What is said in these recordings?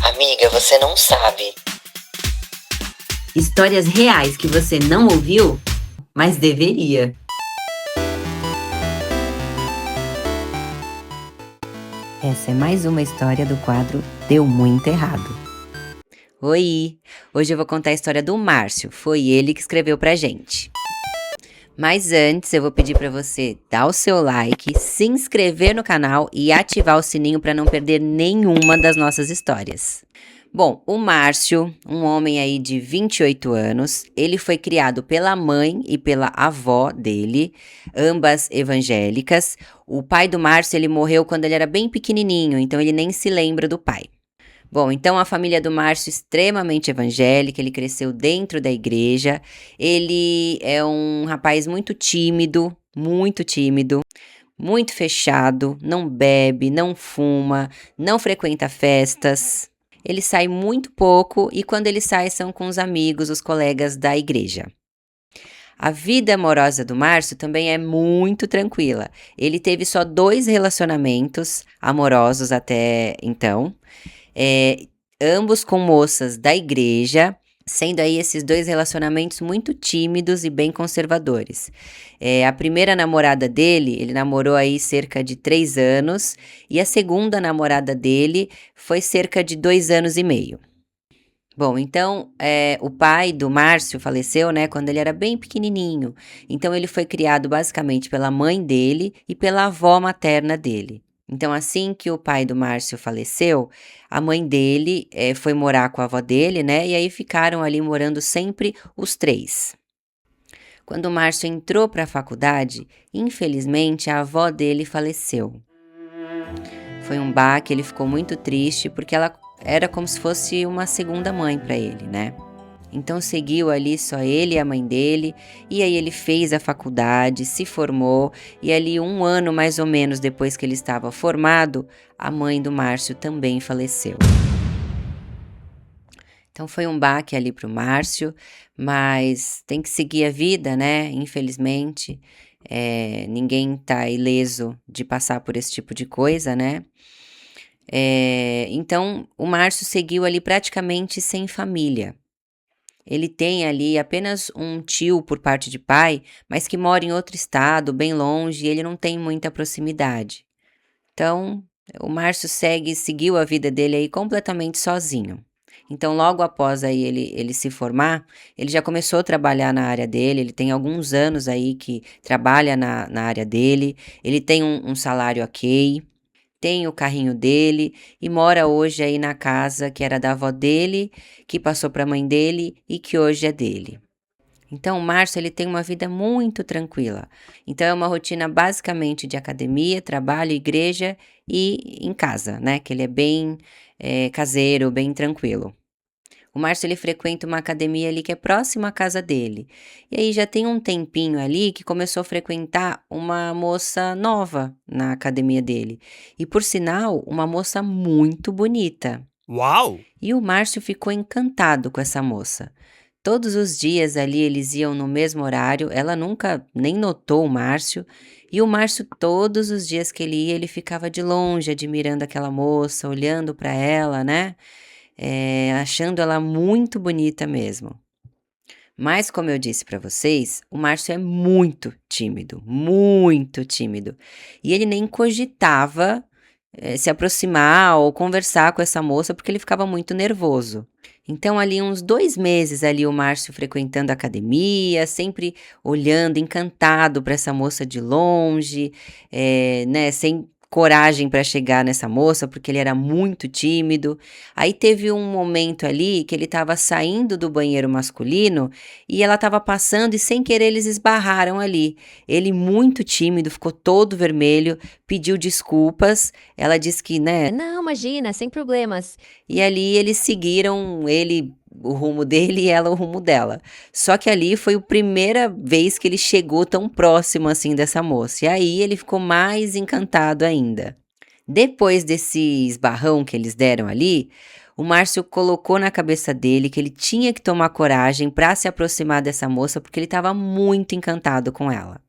Amiga, você não sabe. Histórias reais que você não ouviu, mas deveria. Essa é mais uma história do quadro Deu Muito Errado. Oi! Hoje eu vou contar a história do Márcio. Foi ele que escreveu pra gente. Mas antes eu vou pedir pra você dar o seu like, se inscrever no canal e ativar o sininho para não perder nenhuma das nossas histórias. Bom, o Márcio, um homem aí de 28 anos, ele foi criado pela mãe e pela avó dele, ambas evangélicas. O pai do Márcio, ele morreu quando ele era bem pequenininho, então ele nem se lembra do pai. Bom, então a família do Márcio extremamente evangélica, ele cresceu dentro da igreja, ele é um rapaz muito tímido, muito fechado, não bebe, não fuma, não frequenta festas. Ele sai muito pouco e quando ele sai são com os amigos, os colegas da igreja. A vida amorosa do Márcio também é muito tranquila. Ele teve só 2 relacionamentos amorosos até então, ambos com moças da igreja, sendo aí esses 2 relacionamentos muito tímidos e bem conservadores. A primeira namorada dele, ele namorou aí cerca de 3 anos, e a segunda namorada dele foi cerca de 2 anos e meio. Bom, então, o pai do Márcio faleceu, né, quando ele era bem pequenininho. Então, ele foi criado basicamente pela mãe dele e pela avó materna dele. Então, assim que o pai do Márcio faleceu, a mãe dele foi morar com a avó dele, né? E aí ficaram ali morando sempre os 3. Quando o Márcio entrou para a faculdade, infelizmente a avó dele faleceu. Foi um baque, ele ficou muito triste porque ela era como se fosse uma segunda mãe para ele, né? Então seguiu ali só ele e a mãe dele, e aí ele fez a faculdade, se formou, e ali 1 ano mais ou menos depois que ele estava formado, a mãe do Márcio também faleceu. Então foi um baque ali pro Márcio, mas tem que seguir a vida, né? Infelizmente, ninguém tá ileso de passar por esse tipo de coisa, né? Então o Márcio seguiu ali praticamente sem família. Ele tem ali apenas um tio por parte de pai, mas que mora em outro estado, bem longe, e ele não tem muita proximidade. Então, o Márcio seguiu a vida dele aí completamente sozinho. Então, logo após aí ele se formar, ele já começou a trabalhar na área dele, ele tem alguns anos aí que trabalha na área dele, ele tem um salário ok, tem o carrinho dele e mora hoje aí na casa que era da avó dele, que passou para a mãe dele e que hoje é dele. Então, o Márcio ele tem uma vida muito tranquila. Então, é uma rotina basicamente de academia, trabalho, igreja e em casa, né? Que ele é bem caseiro, bem tranquilo. O Márcio ele frequenta uma academia ali que é próxima à casa dele. E aí já tem um tempinho ali que começou a frequentar uma moça nova na academia dele. E por sinal, uma moça muito bonita. Uau! E o Márcio ficou encantado com essa moça. Todos os dias ali eles iam no mesmo horário, ela nunca nem notou o Márcio. E o Márcio, todos os dias que ele ia, ele ficava de longe admirando aquela moça, olhando para ela, né? Achando ela muito bonita mesmo. Mas, como eu disse para vocês, o Márcio é muito tímido, muito tímido. E ele nem cogitava se aproximar ou conversar com essa moça porque ele ficava muito nervoso. Então, ali uns 2 meses ali o Márcio frequentando a academia, sempre olhando, encantado para essa moça de longe, né, sem coragem para chegar nessa moça, porque ele era muito tímido. Aí teve um momento ali que ele estava saindo do banheiro masculino e ela estava passando e sem querer eles esbarraram ali. Ele muito tímido, ficou todo vermelho, pediu desculpas. Ela disse que, né? Não, imagina, sem problemas. E ali eles seguiram ele o rumo dele e ela o rumo dela. Só que ali foi a primeira vez que ele chegou tão próximo assim dessa moça. E aí ele ficou mais encantado ainda. Depois desse esbarrão que eles deram ali, o Márcio colocou na cabeça dele que ele tinha que tomar coragem para se aproximar dessa moça porque ele estava muito encantado com ela.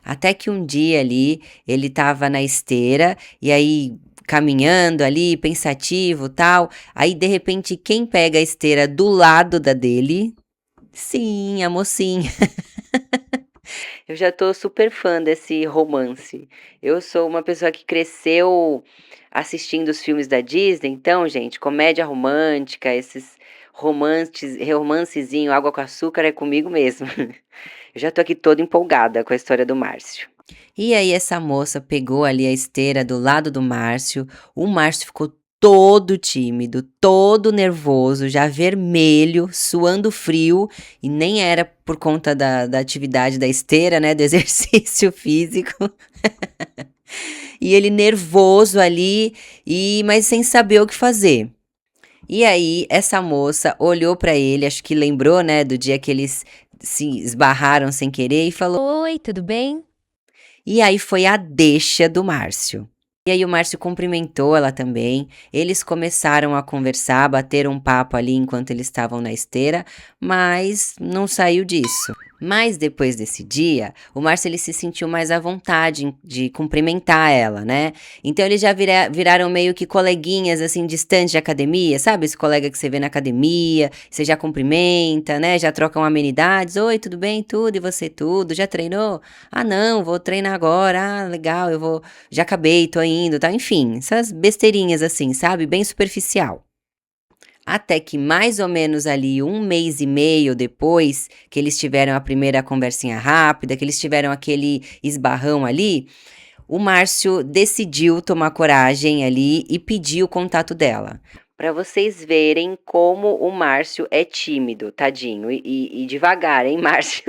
Até que um dia ali, ele estava na esteira e aí caminhando ali, pensativo, tal. Aí, de repente, quem pega a esteira do lado da dele? Sim, a mocinha. Eu já tô super fã desse romance. Eu sou uma pessoa que cresceu assistindo os filmes da Disney, então, gente, comédia romântica, esses romancezinho, água com açúcar é comigo mesmo. Eu já tô aqui toda empolgada com a história do Márcio. E aí essa moça pegou ali a esteira do lado do Márcio, o Márcio ficou todo tímido, todo nervoso, já vermelho, suando frio, e nem era por conta da atividade da esteira, né, do exercício físico. E ele nervoso ali, mas sem saber o que fazer. E aí, essa moça olhou pra ele, acho que lembrou, né, do dia que eles se esbarraram sem querer e falou: Oi, tudo bem? E aí foi a deixa do Márcio. E aí o Márcio cumprimentou ela também, eles começaram a conversar, bater um papo ali enquanto eles estavam na esteira, mas não saiu disso. Mas depois desse dia, o Márcio ele se sentiu mais à vontade de cumprimentar ela, né? Então eles já viraram meio que coleguinhas assim, distantes de academia, sabe? Esse colega que você vê na academia, você já cumprimenta, né? Já trocam amenidades. Oi, tudo bem? Tudo, e você tudo? Já treinou? Ah, não, vou treinar agora. Ah, legal, já acabei, tô indo, tá? Enfim, essas besteirinhas assim, sabe? Bem superficial. Até que mais ou menos ali 1 mês e meio depois que eles tiveram a primeira conversinha rápida, que eles tiveram aquele esbarrão ali, o Márcio decidiu tomar coragem ali e pedir o contato dela. Para vocês verem como o Márcio é tímido, tadinho, e devagar, hein, Márcio?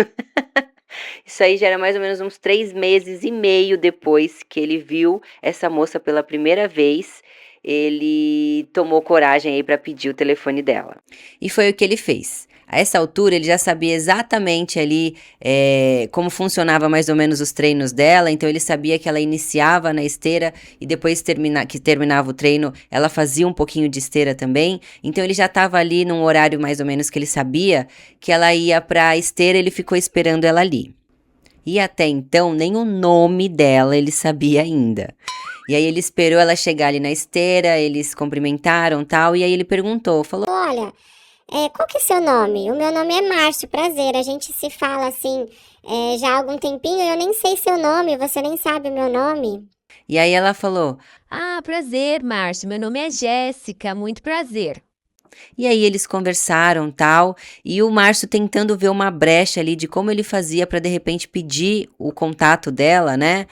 Isso aí já era mais ou menos uns 3 meses e meio depois que ele viu essa moça pela primeira vez. Ele tomou coragem aí para pedir o telefone dela. E foi o que ele fez. A essa altura, ele já sabia exatamente ali como funcionava mais ou menos os treinos dela, então ele sabia que ela iniciava na esteira e depois que terminava o treino, ela fazia um pouquinho de esteira também, então ele já estava ali num horário mais ou menos que ele sabia que ela ia para a esteira, ele ficou esperando ela ali. E até então, nem o nome dela ele sabia ainda. E aí ele esperou ela chegar ali na esteira, eles cumprimentaram tal, e aí ele perguntou, falou: Olha, qual que é seu nome? O meu nome é Márcio, prazer. A gente se fala assim já há algum tempinho e eu nem sei seu nome, você nem sabe o meu nome. E aí ela falou: Ah, prazer, Márcio. Meu nome é Jéssica, muito prazer. E aí eles conversaram tal, e o Márcio tentando ver uma brecha ali de como ele fazia para de repente pedir o contato dela, né?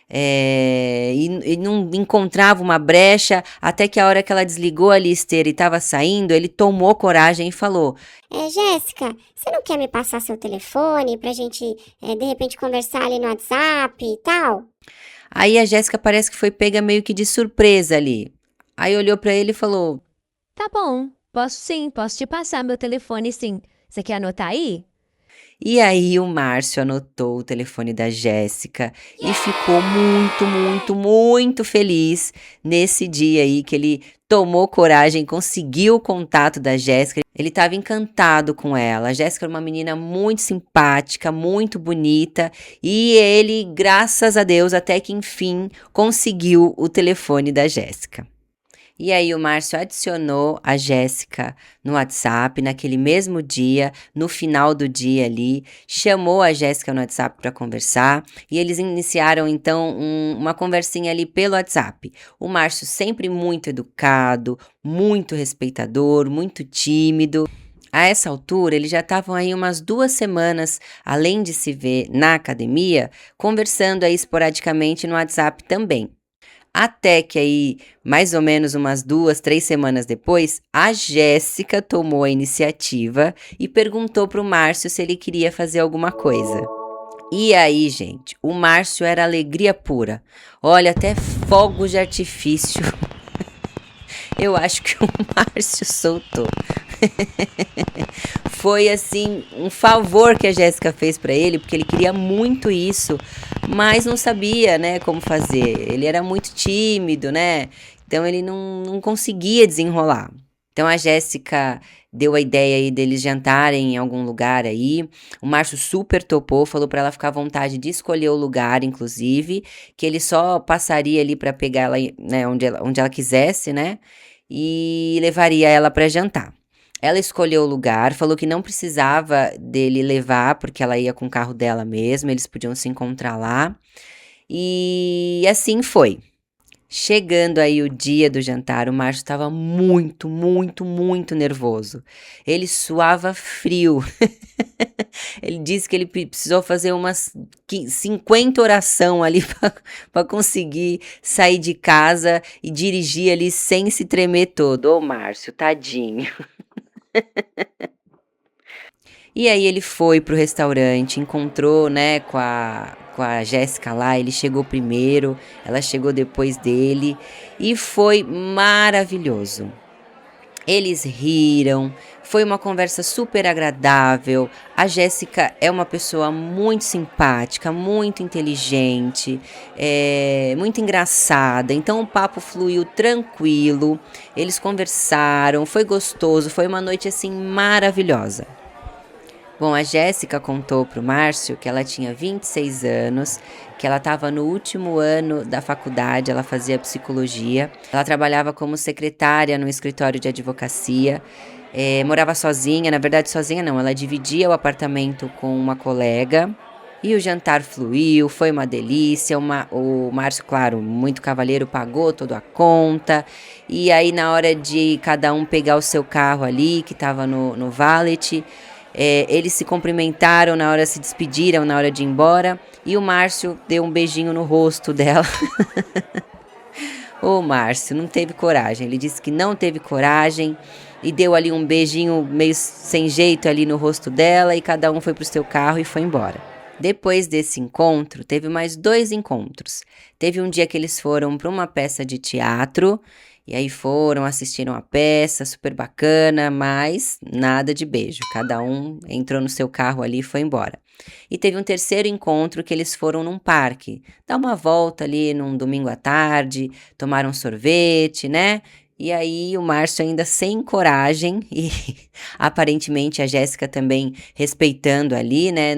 E não encontrava uma brecha, até que a hora que ela desligou a esteira e estava saindo, ele tomou coragem e falou: Jéssica, você não quer me passar seu telefone pra gente, de repente, conversar ali no WhatsApp e tal? Aí a Jéssica parece que foi pega meio que de surpresa ali. Aí olhou para ele e falou: Tá bom, posso sim, posso te passar meu telefone sim. Você quer anotar aí? E aí o Márcio anotou o telefone da Jéssica e ficou muito, muito, muito feliz nesse dia aí que ele tomou coragem, conseguiu o contato da Jéssica. Ele estava encantado com ela. A Jéssica era uma menina muito simpática, muito bonita e ele, graças a Deus, até que enfim conseguiu o telefone da Jéssica. E aí o Márcio adicionou a Jéssica no WhatsApp naquele mesmo dia, no final do dia ali, chamou a Jéssica no WhatsApp para conversar e eles iniciaram então uma conversinha ali pelo WhatsApp. O Márcio sempre muito educado, muito respeitador, muito tímido. A essa altura, eles já estavam aí umas 2 semanas, além de se ver na academia, conversando aí esporadicamente no WhatsApp também. Até que aí, mais ou menos umas 2, 3 semanas depois, a Jéssica tomou a iniciativa e perguntou pro Márcio se ele queria fazer alguma coisa. E aí, gente, o Márcio era alegria pura. Olha, até fogos de artifício. Eu acho que o Márcio soltou. Foi assim um favor que a Jéssica fez para ele, porque ele queria muito isso, mas não sabia, né, como fazer. Ele era muito tímido, né? Então ele não conseguia desenrolar. Então a Jéssica deu a ideia aí deles jantarem em algum lugar aí. O Márcio super topou, falou pra ela ficar à vontade de escolher o lugar, inclusive, que ele só passaria ali pra pegar ela, né, onde ela quisesse, né? E levaria ela pra jantar. Ela escolheu o lugar, falou que não precisava dele levar, porque ela ia com o carro dela mesmo, eles podiam se encontrar lá. E assim foi. Chegando aí o dia do jantar, o Márcio estava muito, muito, muito nervoso. Ele suava frio. Ele disse que ele precisou fazer umas 50 oração ali para conseguir sair de casa e dirigir ali sem se tremer todo. Ô, Márcio, tadinho. E aí ele foi pro restaurante, encontrou, né, com a Jéssica lá, ele chegou primeiro, ela chegou depois dele e foi maravilhoso. Eles riram, foi uma conversa super agradável. A Jéssica é uma pessoa muito simpática, muito inteligente, muito engraçada. Então o papo fluiu tranquilo, eles conversaram, foi gostoso, foi uma noite assim maravilhosa. Bom, a Jéssica contou pro Márcio que ela tinha 26 anos, que ela estava no último ano da faculdade, ela fazia psicologia, ela trabalhava como secretária no escritório de advocacia, morava sozinha, na verdade sozinha não, ela dividia o apartamento com uma colega. E o jantar fluiu, foi uma delícia, o Márcio, claro, muito cavalheiro, pagou toda a conta. E aí na hora de cada um pegar o seu carro ali, que estava no valet, eles se cumprimentaram na hora, se despediram na hora de ir embora. E o Márcio deu um beijinho no rosto dela. O Márcio não teve coragem, ele disse que não teve coragem. E deu ali um beijinho meio sem jeito ali no rosto dela. E cada um foi pro seu carro e foi embora. Depois desse encontro, teve mais 2 encontros. Teve um dia que eles foram para uma peça de teatro, e aí assistiram a peça, super bacana, mas nada de beijo. Cada um entrou no seu carro ali e foi embora. E teve um terceiro encontro que eles foram num parque, dar uma volta ali num domingo à tarde, tomaram sorvete, né? E aí o Márcio ainda sem coragem e aparentemente a Jéssica também respeitando ali, né?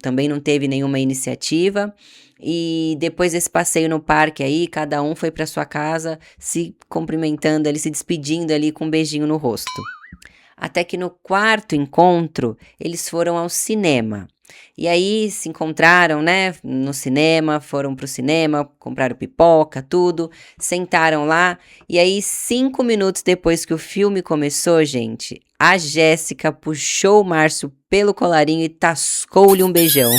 Também não teve nenhuma iniciativa. E depois desse passeio no parque aí, cada um foi para sua casa se cumprimentando ali, se despedindo ali com um beijinho no rosto. Até que no quarto encontro, eles foram ao cinema. E aí se encontraram, né, no cinema, foram pro cinema, compraram pipoca, tudo, sentaram lá. E aí 5 minutos depois que o filme começou, gente, a Jéssica puxou o Márcio pelo colarinho e tascou-lhe um beijão.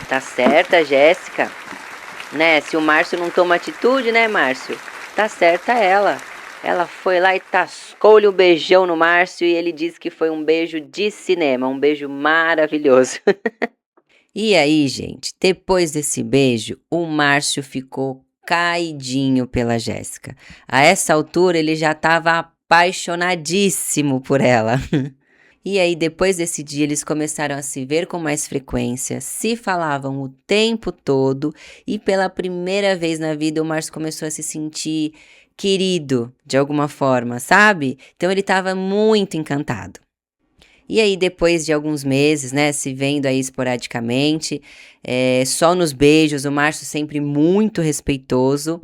Tá certa, Jéssica, né, se o Márcio não toma atitude, né, Márcio, tá certa ela. Ela foi lá e tascou-lhe um beijão no Márcio e ele disse que foi um beijo de cinema, um beijo maravilhoso. E aí, gente, depois desse beijo, o Márcio ficou caidinho pela Jéssica. A essa altura, ele já estava apaixonadíssimo por ela. E aí, depois desse dia, eles começaram a se ver com mais frequência, se falavam o tempo todo e pela primeira vez na vida o Márcio começou a se sentir querido, de alguma forma, sabe? Então ele estava muito encantado. E aí, depois de alguns meses, né, se vendo aí esporadicamente, só nos beijos, o Márcio sempre muito respeitoso.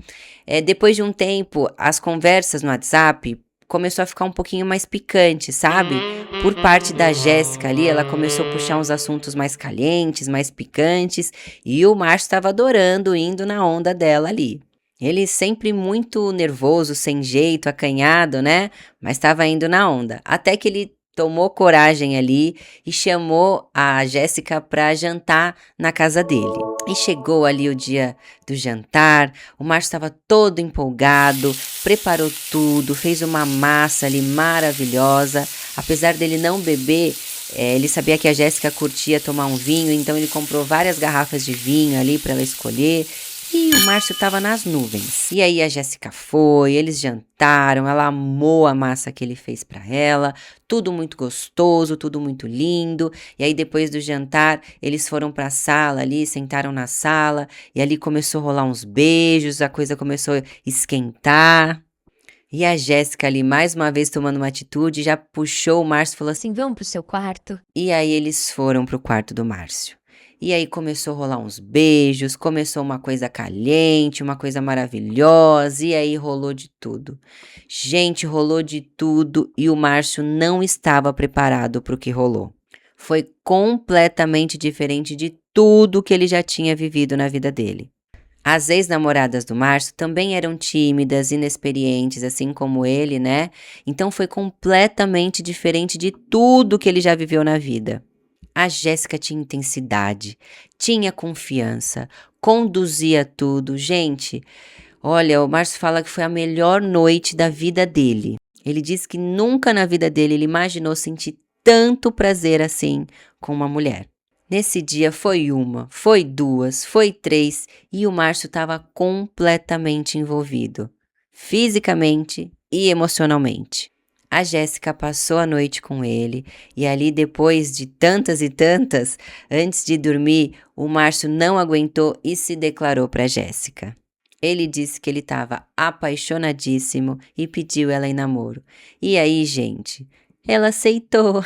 Depois de um tempo, as conversas no WhatsApp começou a ficar um pouquinho mais picante, sabe? Por parte da Jéssica ali, ela começou a puxar uns assuntos mais calientes, mais picantes, e o Márcio estava adorando, indo na onda dela ali. Ele sempre muito nervoso, sem jeito, acanhado, né? Mas estava indo na onda. Até que ele tomou coragem ali e chamou a Jéssica para jantar na casa dele. E chegou ali o dia do jantar, o Márcio estava todo empolgado, preparou tudo, fez uma massa ali maravilhosa. Apesar dele não beber, ele sabia que a Jéssica curtia tomar um vinho, então ele comprou várias garrafas de vinho ali para ela escolher. E o Márcio estava nas nuvens. E aí a Jéssica foi, eles jantaram, ela amou a massa que ele fez para ela, tudo muito gostoso, tudo muito lindo. E aí depois do jantar, eles foram para a sala ali, sentaram na sala, e ali começou a rolar uns beijos, a coisa começou a esquentar. E a Jéssica ali, mais uma vez tomando uma atitude, já puxou o Márcio e falou assim. Assim, vamos pro seu quarto? E aí eles foram pro quarto do Márcio. E aí começou a rolar uns beijos, começou uma coisa caliente, uma coisa maravilhosa, e aí rolou de tudo. Gente, rolou de tudo e o Márcio não estava preparado para o que rolou. Foi completamente diferente de tudo que ele já tinha vivido na vida dele. As ex-namoradas do Márcio também eram tímidas, inexperientes, assim como ele, né? Então foi completamente diferente de tudo que ele já viveu na vida. A Jéssica tinha intensidade, tinha confiança, conduzia tudo. Gente, olha, o Márcio fala que foi a melhor noite da vida dele. Ele disse que nunca na vida dele ele imaginou sentir tanto prazer assim com uma mulher. Nesse dia foi uma, foi duas, foi três e o Márcio estava completamente envolvido, fisicamente e emocionalmente. A Jéssica passou a noite com ele e ali depois de tantas e tantas, antes de dormir, o Márcio não aguentou e se declarou para Jéssica. Ele disse que ele estava apaixonadíssimo e pediu ela em namoro. E aí, gente, ela aceitou.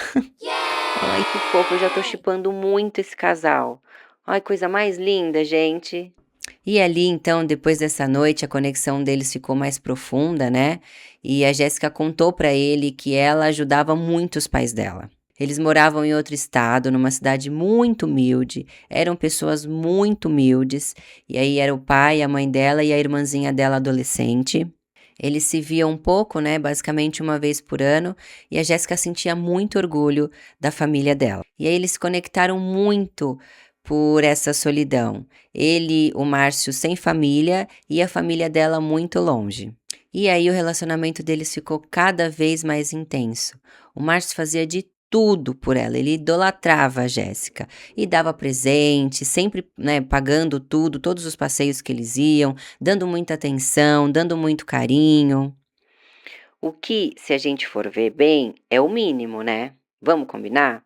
Ai, que fofo, eu já tô shippando muito esse casal. Ai, coisa mais linda, gente. E ali, então, depois dessa noite, a conexão deles ficou mais profunda, né? E a Jéssica contou pra ele que ela ajudava muito os pais dela. Eles moravam em outro estado, numa cidade muito humilde, eram pessoas muito humildes, e aí era o pai, a mãe dela e a irmãzinha dela adolescente. Eles se viam um pouco, né, basicamente uma vez por ano, e a Jéssica sentia muito orgulho da família dela. E aí eles se conectaram muito por essa solidão. Ele, o Márcio, sem família e a família dela muito longe. E aí o relacionamento deles ficou cada vez mais intenso. O Márcio fazia de tudo por ela, ele idolatrava a Jéssica e dava presente, sempre, né, pagando tudo, todos os passeios que eles iam, dando muita atenção, dando muito carinho. O que, se a gente for ver bem, é o mínimo, né? Vamos combinar?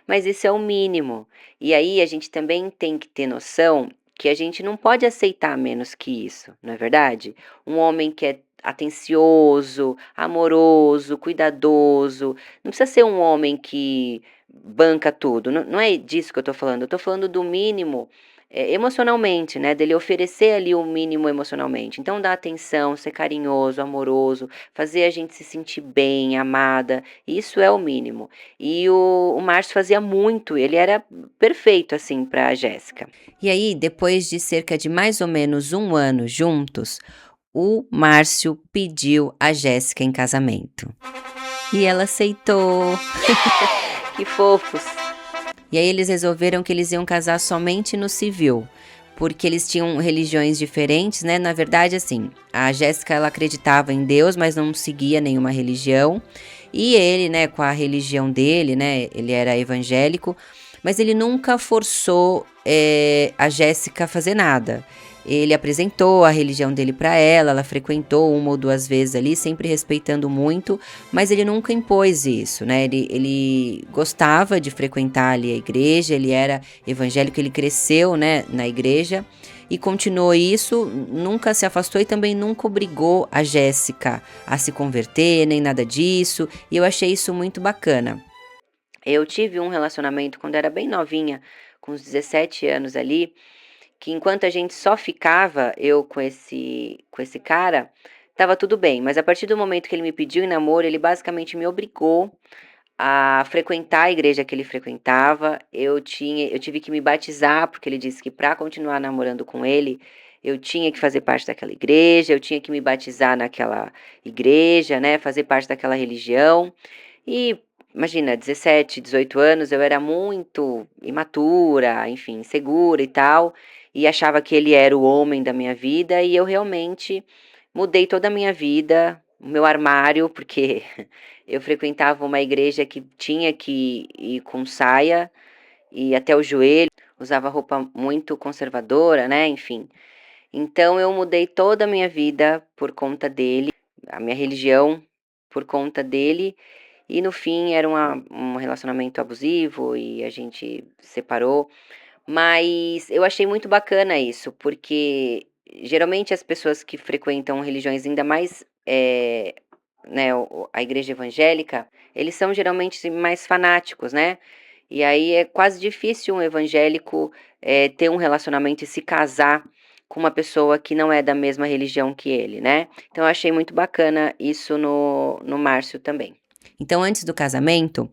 Mas isso é o mínimo. E aí a gente também tem que ter noção que a gente não pode aceitar menos que isso, não é verdade? Um homem que é atencioso, amoroso, cuidadoso, não precisa ser um homem que banca tudo, não é disso que eu tô falando do mínimo emocionalmente, né? Dele oferecer ali o mínimo emocionalmente. Então, dar atenção, ser carinhoso, amoroso, fazer a gente se sentir bem, amada, isso é o mínimo. E o Márcio fazia muito, ele era perfeito, assim, pra Jéssica. E aí, depois de cerca de mais ou menos um ano juntos, o Márcio pediu a Jéssica em casamento. E ela aceitou. Que fofos! E aí eles resolveram que eles iam casar somente no civil, porque eles tinham religiões diferentes, né? Na verdade, assim, a Jéssica, ela acreditava em Deus, mas não seguia nenhuma religião. E ele, né, com a religião dele, né, ele era evangélico, mas ele nunca forçou a Jéssica a fazer nada. Ele apresentou a religião dele para ela, ela frequentou uma ou duas vezes ali, sempre respeitando muito, mas ele nunca impôs isso, né? Ele gostava de frequentar ali a igreja, ele era evangélico, ele cresceu, né, na igreja e continuou isso, nunca se afastou e também nunca obrigou a Jéssica a se converter, nem nada disso, e eu achei isso muito bacana. Eu tive um relacionamento quando era bem novinha, com uns 17 anos ali, que enquanto a gente só ficava, eu com esse cara, tava tudo bem. Mas a partir do momento que ele me pediu em namoro, ele basicamente me obrigou a frequentar a igreja que ele frequentava. Eu tive que me batizar, porque ele disse que para continuar namorando com ele, eu tinha que fazer parte daquela igreja, eu tinha que me batizar naquela igreja, né, fazer parte daquela religião. E imagina, 17, 18 anos, eu era muito imatura, enfim, insegura e tal, e achava que ele era o homem da minha vida, e eu realmente mudei toda a minha vida, o meu armário, porque eu frequentava uma igreja que tinha que ir com saia e até o joelho, usava roupa muito conservadora, né? Enfim. Então eu mudei toda a minha vida por conta dele, a minha religião por conta dele, e no fim era um relacionamento abusivo e a gente separou. Mas eu achei muito bacana isso, porque geralmente as pessoas que frequentam religiões ainda mais né, a igreja evangélica, eles são geralmente mais fanáticos, né? E aí é quase difícil um evangélico ter um relacionamento e se casar com uma pessoa que não é da mesma religião que ele, né? Então eu achei muito bacana isso no Márcio também. Então, antes do casamento,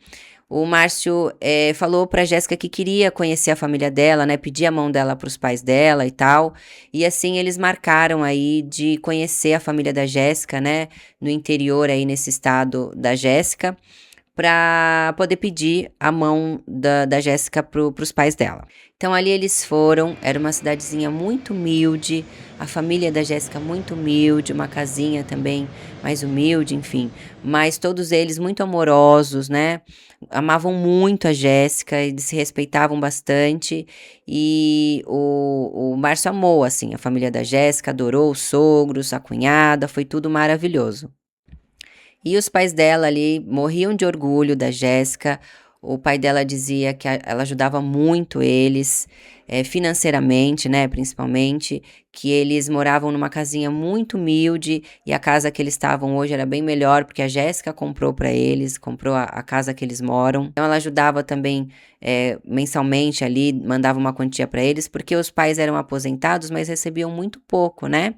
o Márcio falou pra Jéssica que queria conhecer a família dela, né? Pedir a mão dela pros pais dela e tal. E assim eles marcaram aí de conhecer a família da Jéssica, né? No interior aí, nesse estado da Jéssica, para poder pedir a mão da Jéssica pros pais dela. Então ali eles foram, era uma cidadezinha muito humilde, a família da Jéssica muito humilde, uma casinha também mais humilde, enfim. Mas todos eles muito amorosos, né? Amavam muito a Jéssica, eles se respeitavam bastante. E o Márcio amou, assim, a família da Jéssica, adorou os sogros, a cunhada, foi tudo maravilhoso. E os pais dela ali morriam de orgulho da Jéssica. O pai dela dizia que ela ajudava muito eles, financeiramente, né, principalmente, que eles moravam numa casinha muito humilde e a casa que eles estavam hoje era bem melhor, porque a Jéssica comprou para eles, comprou a casa que eles moram. Então ela ajudava também mensalmente ali, mandava uma quantia para eles, porque os pais eram aposentados, mas recebiam muito pouco, né?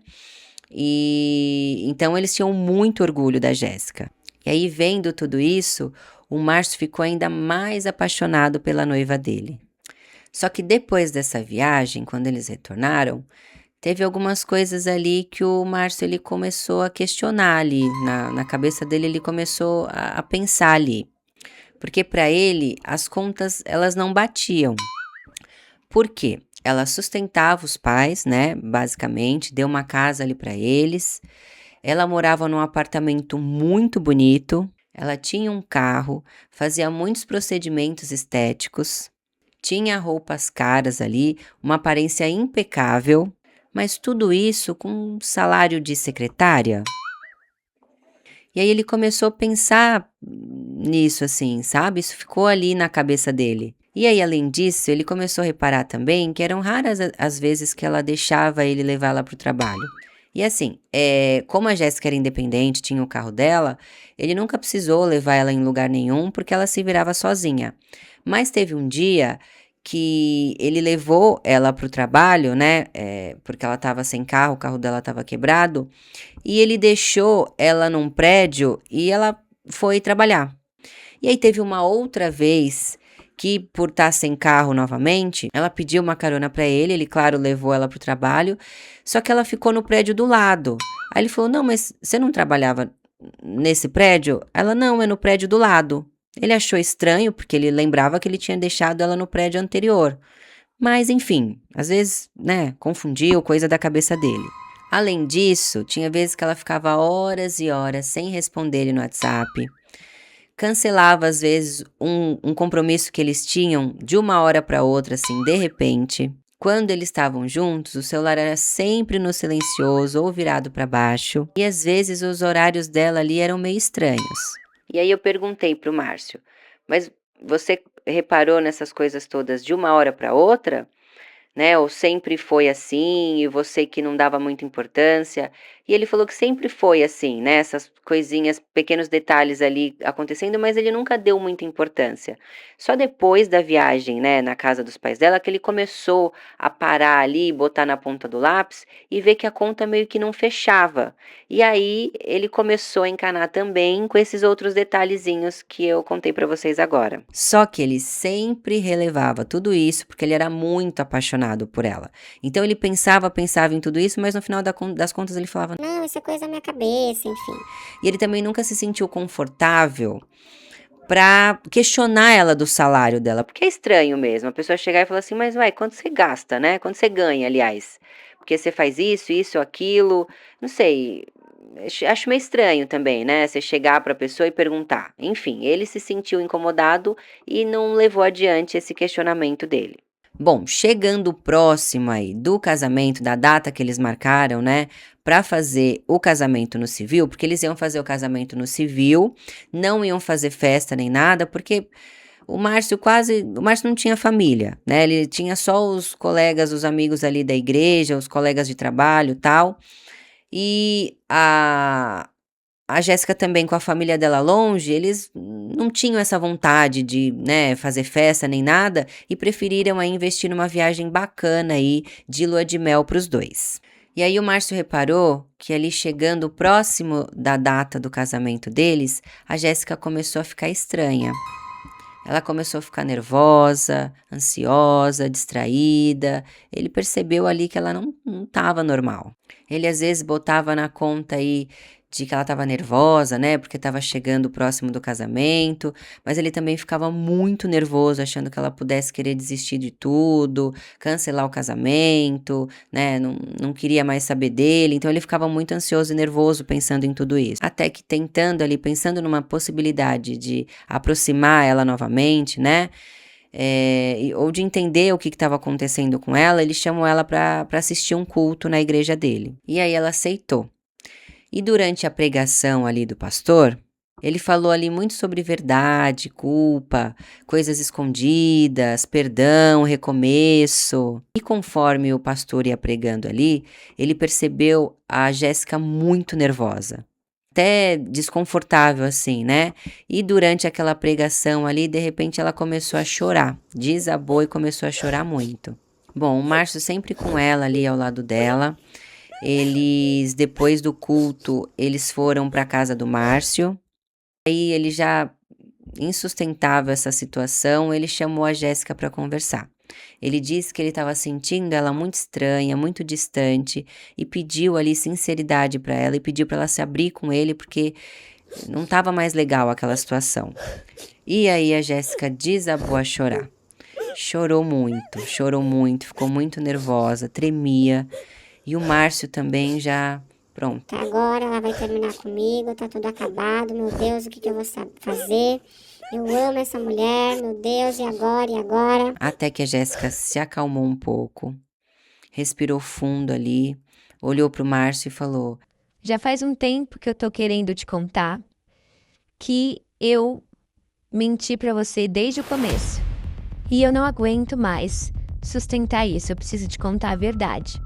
E então eles tinham muito orgulho da Jéssica. E aí, vendo tudo isso, o Márcio ficou ainda mais apaixonado pela noiva dele. Só que depois dessa viagem, quando eles retornaram, teve algumas coisas ali que o Márcio ele começou a questionar ali, na cabeça dele ele começou a pensar ali. Porque para ele, as contas elas não batiam. Por quê? Ela sustentava os pais, né, basicamente, deu uma casa ali para eles. Ela morava num apartamento muito bonito, ela tinha um carro, fazia muitos procedimentos estéticos, tinha roupas caras ali, uma aparência impecável, mas tudo isso com um salário de secretária. E aí ele começou a pensar nisso assim, sabe? Isso ficou ali na cabeça dele. E aí, além disso, ele começou a reparar também que eram raras as vezes que ela deixava ele levá-la para o trabalho. E assim, como a Jéssica era independente, tinha o carro dela, ele nunca precisou levar ela em lugar nenhum porque ela se virava sozinha. Mas teve um dia que ele levou ela para o trabalho, né? Porque ela estava sem carro, o carro dela estava quebrado, e ele deixou ela num prédio e ela foi trabalhar. E aí teve uma outra vez que, por estar sem carro novamente, ela pediu uma carona para ele, claro, levou ela pro trabalho, só que ela ficou no prédio do lado. Aí ele falou, não, mas você não trabalhava nesse prédio? Ela, não, é no prédio do lado. Ele achou estranho, porque ele lembrava que ele tinha deixado ela no prédio anterior. Mas, enfim, às vezes, né, confundiu, coisa da cabeça dele. Além disso, tinha vezes que ela ficava horas e horas sem responder ele no WhatsApp. Cancelava, às vezes, um compromisso que eles tinham de uma hora para outra, assim, de repente. Quando eles estavam juntos, o celular era sempre no silencioso ou virado para baixo. E às vezes os horários dela ali eram meio estranhos. E aí eu perguntei pro Márcio, mas você reparou nessas coisas todas de uma hora para outra? Né? Ou sempre foi assim e você que não dava muita importância. E ele falou que sempre foi assim, né? Essas coisinhas, pequenos detalhes ali acontecendo, mas ele nunca deu muita importância. Só depois da viagem, né, na casa dos pais dela, que ele começou a parar ali, botar na ponta do lápis e ver que a conta meio que não fechava. E aí ele começou a encanar também com esses outros detalhezinhos que eu contei para vocês agora. Só que ele sempre relevava tudo isso porque ele era muito apaixonado por ela. Então ele pensava em tudo isso, mas no final das contas ele falava, não, isso é coisa da minha cabeça, enfim. E ele também nunca se sentiu confortável pra questionar ela do salário dela, porque é estranho mesmo, a pessoa chegar e falar assim, mas vai, quanto você gasta, né? Quanto você ganha, aliás? Porque você faz isso, aquilo, não sei, acho meio estranho também, né? Você chegar pra pessoa e perguntar. Enfim, ele se sentiu incomodado e não levou adiante esse questionamento dele. Bom, chegando próximo aí do casamento, da data que eles marcaram, né, para fazer o casamento no civil, porque eles iam fazer o casamento no civil, não iam fazer festa nem nada, porque o Márcio não tinha família, né, ele tinha só os colegas, os amigos ali da igreja, os colegas de trabalho e tal, e A Jéssica também com a família dela longe, eles não tinham essa vontade de, né, fazer festa nem nada e preferiram aí investir numa viagem bacana aí de lua de mel para os dois. E aí o Márcio reparou que ali chegando próximo da data do casamento deles, a Jéssica começou a ficar estranha. Ela começou a ficar nervosa, ansiosa, distraída. Ele percebeu ali que ela não estava normal. Ele às vezes botava na conta aí de que ela estava nervosa, né? Porque estava chegando próximo do casamento, mas ele também ficava muito nervoso, achando que ela pudesse querer desistir de tudo, cancelar o casamento, né? Não queria mais saber dele, então ele ficava muito ansioso e nervoso pensando em tudo isso. Até que tentando ali, pensando numa possibilidade de aproximar ela novamente, né? Ou de entender o que estava acontecendo com ela, ele chamou ela para assistir um culto na igreja dele. E aí ela aceitou. E durante a pregação ali do pastor, ele falou ali muito sobre verdade, culpa, coisas escondidas, perdão, recomeço. E conforme o pastor ia pregando ali, ele percebeu a Jéssica muito nervosa. Até desconfortável assim, né? E durante aquela pregação ali, de repente ela começou a chorar. Desabou e começou a chorar muito. Bom, o Márcio sempre com ela ali ao lado dela. Eles, depois do culto, eles foram para a casa do Márcio. Aí ele já, insustentável essa situação, ele chamou a Jéssica para conversar. Ele disse que ele estava sentindo ela muito estranha, muito distante e pediu ali sinceridade para ela e pediu para ela se abrir com ele porque não estava mais legal aquela situação. E aí a Jéssica desabou a chorar. Chorou muito, ficou muito nervosa, tremia. E o Márcio também já, pronto. Agora ela vai terminar comigo, tá tudo acabado, meu Deus, o que eu vou fazer? Eu amo essa mulher, meu Deus, e agora, e agora? Até que a Jéssica se acalmou um pouco, respirou fundo ali, olhou pro Márcio e falou: Já faz um tempo que eu tô querendo te contar que eu menti pra você desde o começo. E eu não aguento mais sustentar isso, eu preciso te contar a verdade.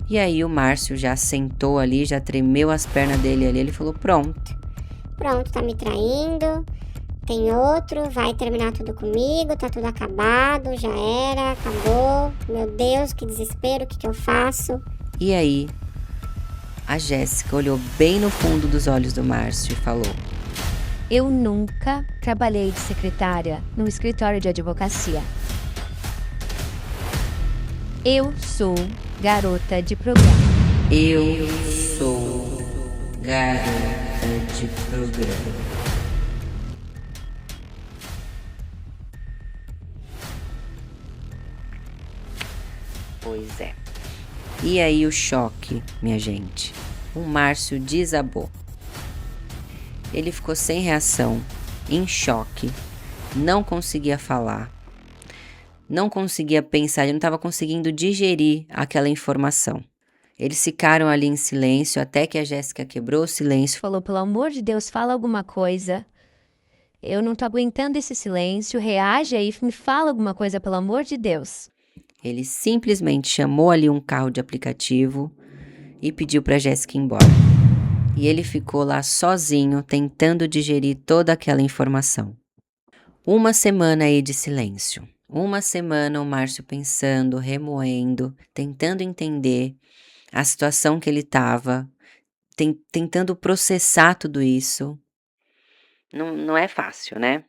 E aí o Márcio já sentou ali, já tremeu as pernas dele ali, ele falou: pronto. Pronto, tá me traindo, tem outro, vai terminar tudo comigo, tá tudo acabado, já era, acabou. Meu Deus, que desespero, o que eu faço? E aí a Jéssica olhou bem no fundo dos olhos do Márcio e falou: Eu nunca trabalhei de secretária no escritório de advocacia. Eu sou garota de programa. Eu sou garota de programa. Pois é. E aí o choque, minha gente. O Márcio desabou. Ele ficou sem reação, em choque, não conseguia falar, não conseguia pensar, ele não estava conseguindo digerir aquela informação. Eles ficaram ali em silêncio até que a Jéssica quebrou o silêncio. Falou, pelo amor de Deus, fala alguma coisa. Eu não tô aguentando esse silêncio, reage aí, me fala alguma coisa, pelo amor de Deus. Ele simplesmente chamou ali um carro de aplicativo e pediu para a Jéssica ir embora. E ele ficou lá sozinho, tentando digerir toda aquela informação. Uma semana aí de silêncio. Uma semana o Márcio pensando, remoendo, tentando entender a situação que ele estava, tentando processar tudo isso. Não é fácil, né?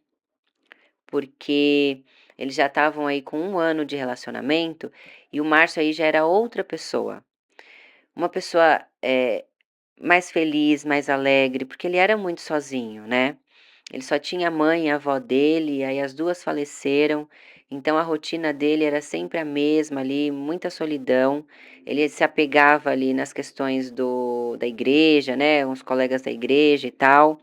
Porque eles já estavam aí com 1 ano de relacionamento e o Márcio aí já era outra pessoa. Uma pessoa mais feliz, mais alegre, porque ele era muito sozinho, né? Ele só tinha a mãe e a avó dele, e aí as duas faleceram, então a rotina dele era sempre a mesma ali, muita solidão. Ele se apegava ali nas questões da igreja, né? Uns colegas da igreja e tal.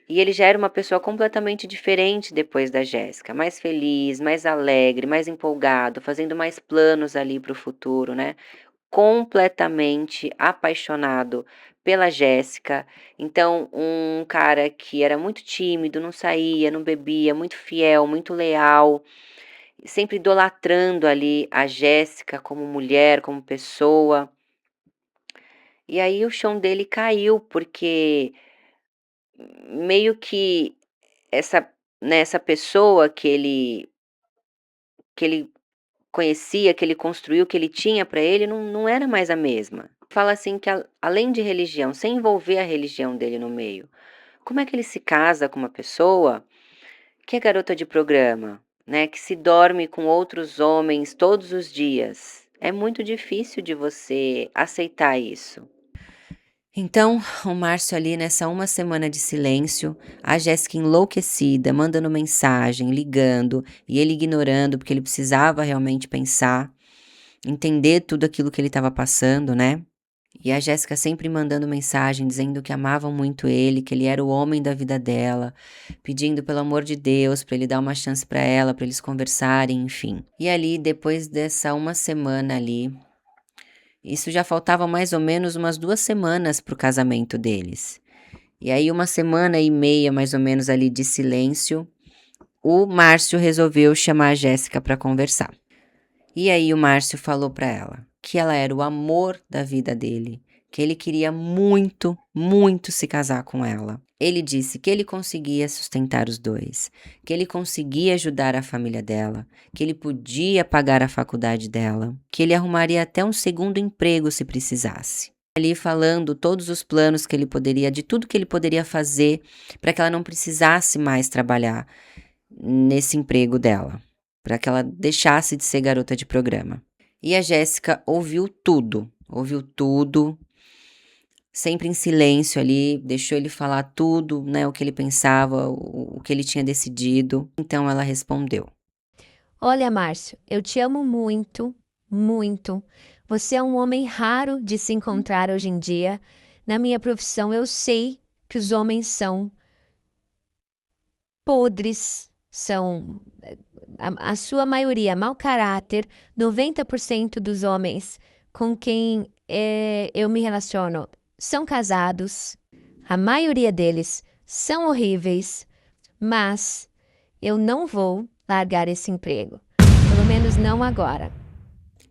E ele já era uma pessoa completamente diferente depois da Jéssica, mais feliz, mais alegre, mais empolgado, fazendo mais planos ali para o futuro, né? Completamente apaixonado pela Jéssica. Então, um cara que era muito tímido, não saía, não bebia, muito fiel, muito leal, sempre idolatrando ali a Jéssica como mulher, como pessoa. E aí o chão dele caiu, porque meio que essa pessoa que ele conhecia, que ele construiu, que ele tinha para ele, não era mais a mesma. Fala assim que além de religião, sem envolver a religião dele no meio, como é que ele se casa com uma pessoa que é garota de programa, né? Que se dorme com outros homens todos os dias? É muito difícil de você aceitar isso. Então, o Márcio ali nessa uma semana de silêncio, a Jéssica enlouquecida, mandando mensagem, ligando, e ele ignorando, porque ele precisava realmente pensar, entender tudo aquilo que ele estava passando, né? E a Jéssica sempre mandando mensagem, dizendo que amavam muito ele, que ele era o homem da vida dela, pedindo pelo amor de Deus para ele dar uma chance para ela, para eles conversarem, enfim. E ali, depois dessa uma semana ali, isso já faltava mais ou menos umas 2 semanas para o casamento deles. E aí, uma semana e meia, mais ou menos, ali de silêncio, o Márcio resolveu chamar a Jéssica para conversar. E aí, o Márcio falou para ela que ela era o amor da vida dele, que ele queria muito, muito se casar com ela. Ele disse que ele conseguia sustentar os dois, que ele conseguia ajudar a família dela, que ele podia pagar a faculdade dela, que ele arrumaria até um segundo emprego se precisasse. Ali falando todos os planos que ele poderia, de tudo que ele poderia fazer para que ela não precisasse mais trabalhar nesse emprego dela, para que ela deixasse de ser garota de programa. E a Jéssica ouviu tudo, sempre em silêncio ali, deixou ele falar tudo, né, o que ele pensava, o que ele tinha decidido. Então ela respondeu: Olha, Márcio, eu te amo muito, muito. Você é um homem raro de se encontrar hoje em dia. Na minha profissão, eu sei que os homens são podres, são, a sua maioria, mau caráter. 90% dos homens com quem eu me relaciono são casados. A maioria deles são horríveis, mas eu não vou largar esse emprego. Pelo menos não agora.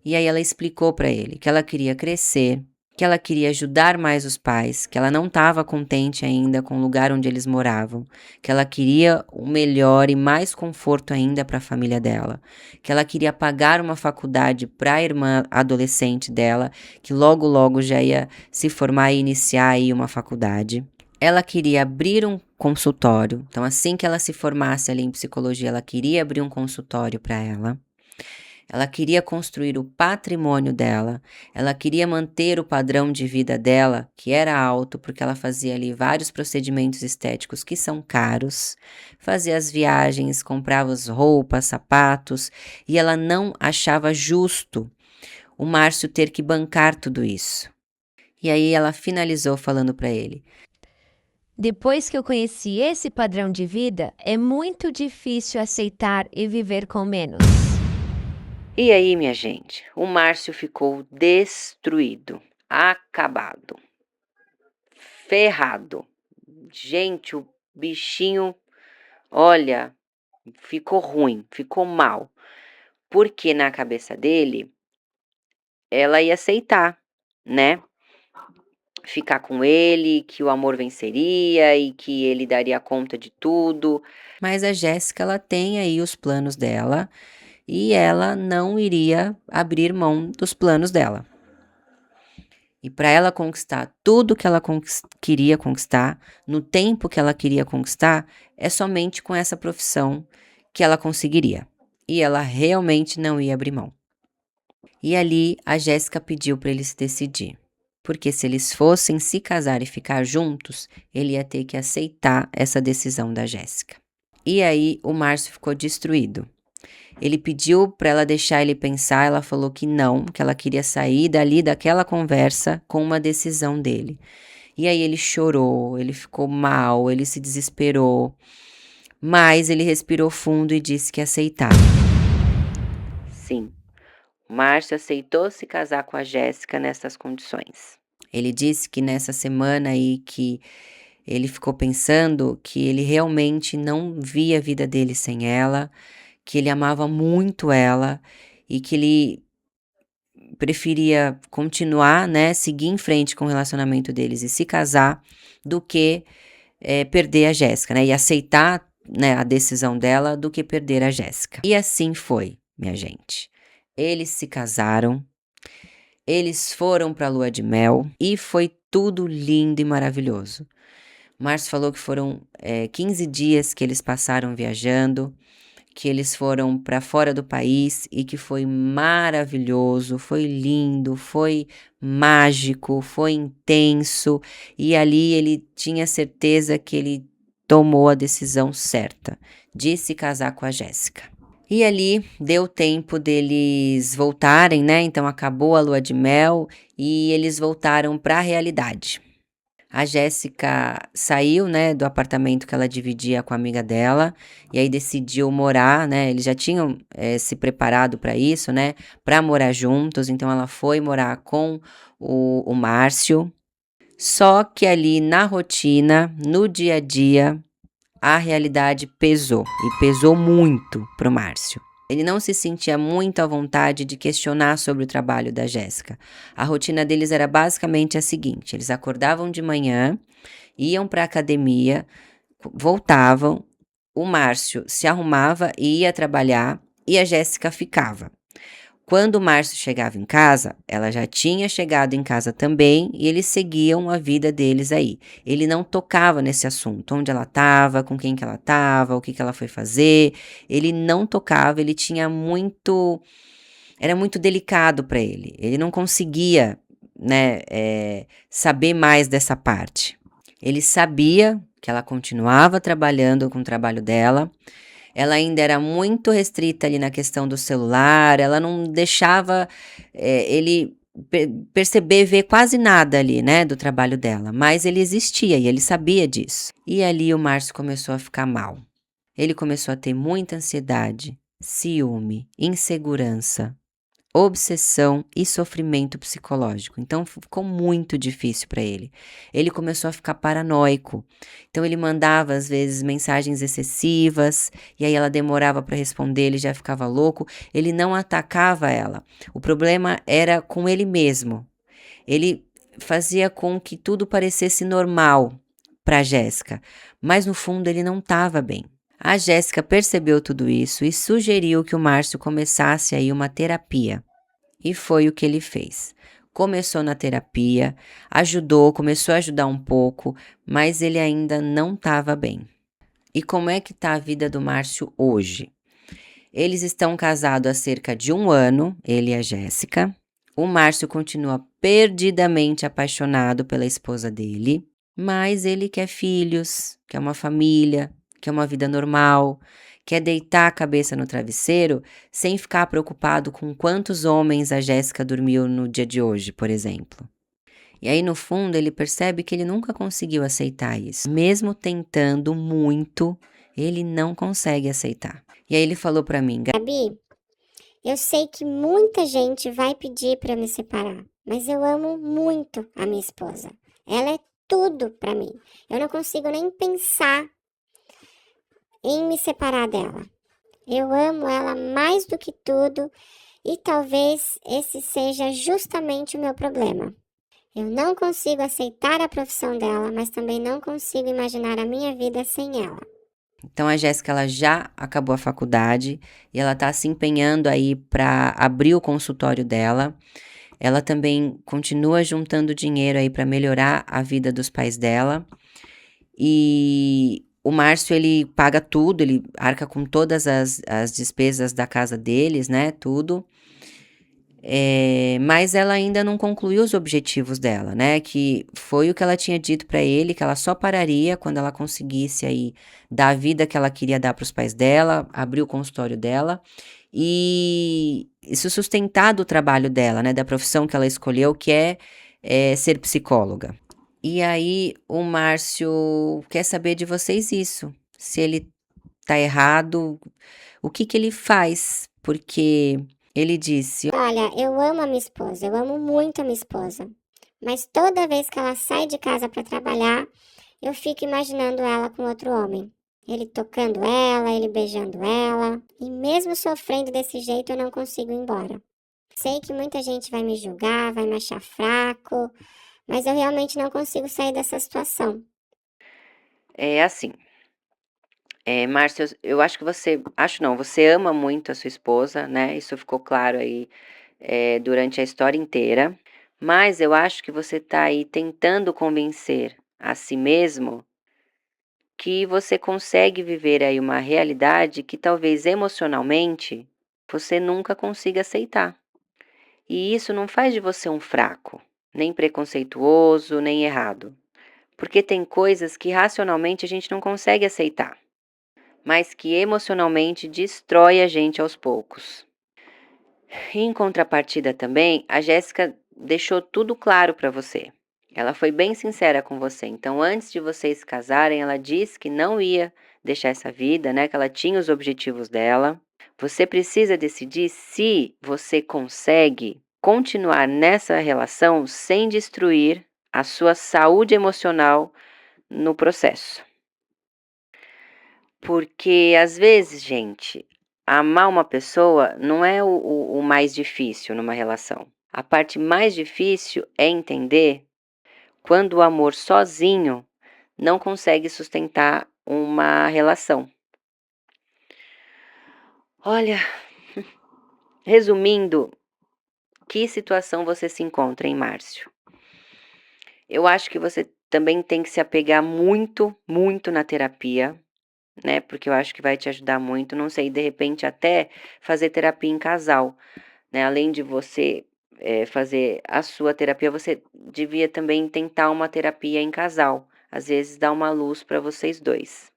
E aí ela explicou para ele que ela queria crescer, que ela queria ajudar mais os pais, que ela não estava contente ainda com o lugar onde eles moravam, que ela queria o melhor e mais conforto ainda para a família dela, que ela queria pagar uma faculdade para a irmã adolescente dela, que logo logo já ia se formar e iniciar aí uma faculdade. Ela queria abrir um consultório, então assim que ela se formasse ali em psicologia, ela queria abrir um consultório para ela. Ela queria construir o patrimônio dela, ela queria manter o padrão de vida dela, que era alto, porque ela fazia ali vários procedimentos estéticos que são caros, fazia as viagens, comprava as roupas, sapatos, e ela não achava justo o Márcio ter que bancar tudo isso. E aí ela finalizou falando para ele: Depois que eu conheci esse padrão de vida, é muito difícil aceitar e viver com menos. E aí, minha gente, o Márcio ficou destruído, acabado, ferrado. Gente, o bichinho, olha, ficou ruim, ficou mal. Porque na cabeça dele, ela ia aceitar, né? Ficar com ele, que o amor venceria e que ele daria conta de tudo. Mas a Jéssica, ela tem aí os planos dela e ela não iria abrir mão dos planos dela. E para ela conquistar tudo que ela queria conquistar, no tempo que ela queria conquistar, é somente com essa profissão que ela conseguiria. E ela realmente não ia abrir mão. E ali a Jéssica pediu para ele se decidir. Porque se eles fossem se casar e ficar juntos, ele ia ter que aceitar essa decisão da Jéssica. E aí o Márcio ficou destruído. Ele pediu para ela deixar ele pensar, ela falou que não, que ela queria sair dali daquela conversa com uma decisão dele. E aí ele chorou, ele ficou mal, ele se desesperou, mas ele respirou fundo e disse que aceitava. Sim, o Márcio aceitou se casar com a Jéssica nessas condições. Ele disse que nessa semana aí que ele ficou pensando que ele realmente não via a vida dele sem ela, que ele amava muito ela e que ele preferia continuar, né, seguir em frente com o relacionamento deles e se casar do que perder a Jéssica, né? E aceitar, né, a decisão dela do que perder a Jéssica. E assim foi, minha gente. Eles se casaram, eles foram para a lua de mel e foi tudo lindo e maravilhoso. Márcio falou que foram 15 dias que eles passaram viajando, que eles foram para fora do país e que foi maravilhoso, foi lindo, foi mágico, foi intenso e ali ele tinha certeza que ele tomou a decisão certa de se casar com a Jéssica. E ali deu tempo deles voltarem, né? Então acabou a lua de mel e eles voltaram para a realidade. A Jéssica saiu, né, do apartamento que ela dividia com a amiga dela e aí decidiu morar, né? Eles já tinham se preparado para isso, né? Para morar juntos. Então ela foi morar com o Márcio. Só que ali na rotina, no dia a dia, a realidade pesou e pesou muito pro Márcio. Ele não se sentia muito à vontade de questionar sobre o trabalho da Jéssica. A rotina deles era basicamente a seguinte: eles acordavam de manhã, iam para a academia, voltavam, o Márcio se arrumava e ia trabalhar e a Jéssica ficava. Quando o Márcio chegava em casa, ela já tinha chegado em casa também e eles seguiam a vida deles aí. Ele não tocava nesse assunto, onde ela estava, com quem que ela estava, o que ela foi fazer. Ele não tocava, ele tinha muito... Era muito delicado para ele. Ele não conseguia, né, saber mais dessa parte. Ele sabia que ela continuava trabalhando com o trabalho dela. Ela ainda era muito restrita ali na questão do celular, ela não deixava ele perceber, ver quase nada ali, né, do trabalho dela, mas ele existia e ele sabia disso. E ali o Márcio começou a ficar mal. Ele começou a ter muita ansiedade, ciúme, insegurança, obsessão e sofrimento psicológico. Então ficou muito difícil para ele. Ele começou a ficar paranoico. Então ele mandava às vezes mensagens excessivas e aí ela demorava para responder, ele já ficava louco. Ele não atacava ela. O problema era com ele mesmo. Ele fazia com que tudo parecesse normal para Jéssica, mas no fundo ele não estava bem. A Jéssica percebeu tudo isso e sugeriu que o Márcio começasse aí uma terapia. E foi o que ele fez. Começou na terapia, começou a ajudar um pouco, mas ele ainda não estava bem. E como é que está a vida do Márcio hoje? Eles estão casados há cerca de 1 ano, ele e a Jéssica. O Márcio continua perdidamente apaixonado pela esposa dele, mas ele quer filhos, quer uma família, quer uma vida normal, quer deitar a cabeça no travesseiro sem ficar preocupado com quantos homens a Jéssica dormiu no dia de hoje, por exemplo. E aí, no fundo, ele percebe que ele nunca conseguiu aceitar isso. Mesmo tentando muito, ele não consegue aceitar. E aí ele falou pra mim: Gabi, eu sei que muita gente vai pedir para me separar, mas eu amo muito a minha esposa. Ela é tudo para mim. Eu não consigo nem pensar em me separar dela. Eu amo ela mais do que tudo e talvez esse seja justamente o meu problema. Eu não consigo aceitar a profissão dela, mas também não consigo imaginar a minha vida sem ela. Então a Jéssica ela já acabou a faculdade e ela está se empenhando aí para abrir o consultório dela. Ela também continua juntando dinheiro aí para melhorar a vida dos pais dela. E o Márcio, ele paga tudo, ele arca com todas as despesas da casa deles, né, tudo. Mas ela ainda não concluiu os objetivos dela, né, que foi o que ela tinha dito para ele, que ela só pararia quando ela conseguisse aí dar a vida que ela queria dar para os pais dela, abrir o consultório dela e se sustentar do trabalho dela, né, da profissão que ela escolheu, que é ser psicóloga. E aí o Márcio quer saber de vocês isso, se ele tá errado, o que ele faz, porque ele disse: Olha, eu amo a minha esposa, eu amo muito a minha esposa, mas toda vez que ela sai de casa para trabalhar, eu fico imaginando ela com outro homem. Ele tocando ela, ele beijando ela, e mesmo sofrendo desse jeito eu não consigo ir embora. Sei que muita gente vai me julgar, vai me achar fraco, mas eu realmente não consigo sair dessa situação. É assim, Márcio, eu acho que você ama muito a sua esposa, né? Isso ficou claro aí, durante a história inteira. Mas eu acho que você tá aí tentando convencer a si mesmo que você consegue viver aí uma realidade que talvez emocionalmente você nunca consiga aceitar. E isso não faz de você um fraco, nem preconceituoso, nem errado. Porque tem coisas que racionalmente a gente não consegue aceitar, mas que emocionalmente destrói a gente aos poucos. Em contrapartida também, a Jéssica deixou tudo claro para você. Ela foi bem sincera com você. Então, antes de vocês se casarem, ela disse que não ia deixar essa vida, né? Que ela tinha os objetivos dela. Você precisa decidir se você consegue continuar nessa relação sem destruir a sua saúde emocional no processo. Porque às vezes, gente, amar uma pessoa não é o mais difícil numa relação. A parte mais difícil é entender quando o amor sozinho não consegue sustentar uma relação. Olha, resumindo, que situação você se encontra em Márcio? Eu acho que você também tem que se apegar muito, muito na terapia, né? Porque eu acho que vai te ajudar muito. Não sei, de repente até fazer terapia em casal, né? Além de você fazer a sua terapia, você devia também tentar uma terapia em casal. Às vezes dá uma luz para vocês dois.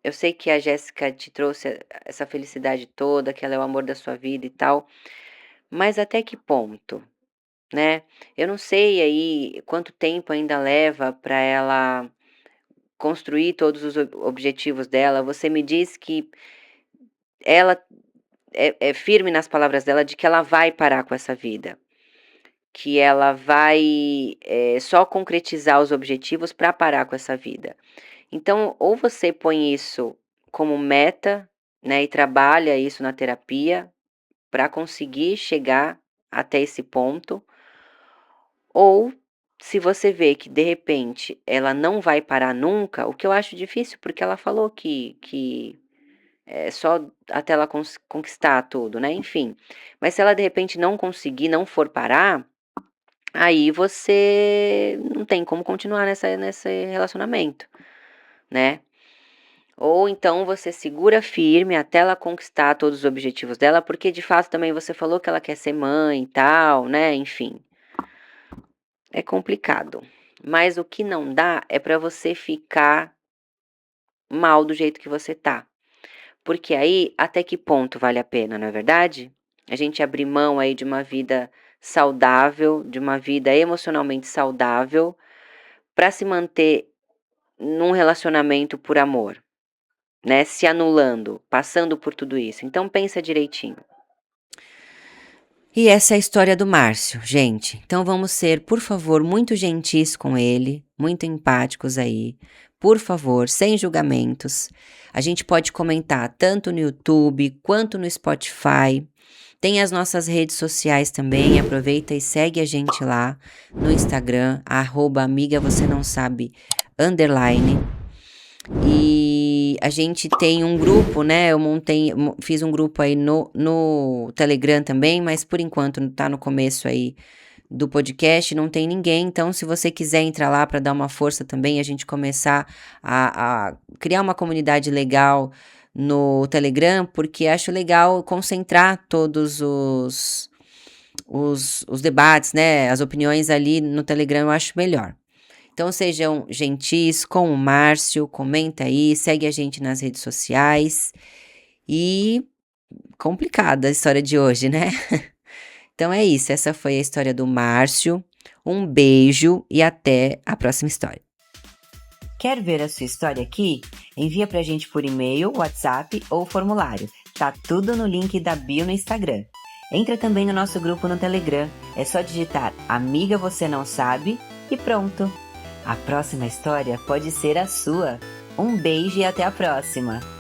Eu sei que a Jéssica te trouxe essa felicidade toda, que ela é o amor da sua vida e tal, mas até que ponto, né? Eu não sei aí quanto tempo ainda leva para ela construir todos os objetivos dela. Você me diz que ela é firme nas palavras dela de que ela vai parar com essa vida, que ela vai só concretizar os objetivos para parar com essa vida. Então, ou você põe isso como meta, né, e trabalha isso na terapia para conseguir chegar até esse ponto, ou se você vê que de repente ela não vai parar nunca, o que eu acho difícil, porque ela falou que é só até ela conquistar tudo, né? Enfim. Mas se ela de repente não conseguir, não for parar, aí você não tem como continuar nesse relacionamento, né? Ou então você segura firme até ela conquistar todos os objetivos dela, porque de fato também você falou que ela quer ser mãe e tal, né? Enfim. É complicado. Mas o que não dá é para você ficar mal do jeito que você tá. Porque aí, até que ponto vale a pena, não é verdade? A gente abrir mão aí de uma vida saudável, de uma vida emocionalmente saudável, para se manter num relacionamento por amor, né? Se anulando, passando por tudo isso. Então pensa direitinho. E essa é a história do Márcio, gente. Então vamos ser, por favor, muito gentis com ele, muito empáticos aí. Por favor, sem julgamentos. A gente pode comentar tanto no YouTube quanto no Spotify. Tem as nossas redes sociais também. Aproveita e segue a gente lá no Instagram, @amiga você não sabe _ E a gente tem um grupo, né? Fiz um grupo aí no Telegram também, mas por enquanto tá no começo aí do podcast, não tem ninguém. Então, se você quiser entrar lá para dar uma força também, a gente começar a criar uma comunidade legal no Telegram, porque acho legal concentrar todos os debates, né? As opiniões ali no Telegram eu acho melhor. Então sejam gentis com o Márcio, comenta aí, segue a gente nas redes sociais. E complicada a história de hoje, né? Então é isso, essa foi a história do Márcio. Um beijo e até a próxima história. Quer ver a sua história aqui? Envia pra gente por e-mail, WhatsApp ou formulário. Tá tudo no link da bio no Instagram. Entra também no nosso grupo no Telegram. É só digitar Amiga Você Não Sabe e pronto. A próxima história pode ser a sua. Um beijo e até a próxima!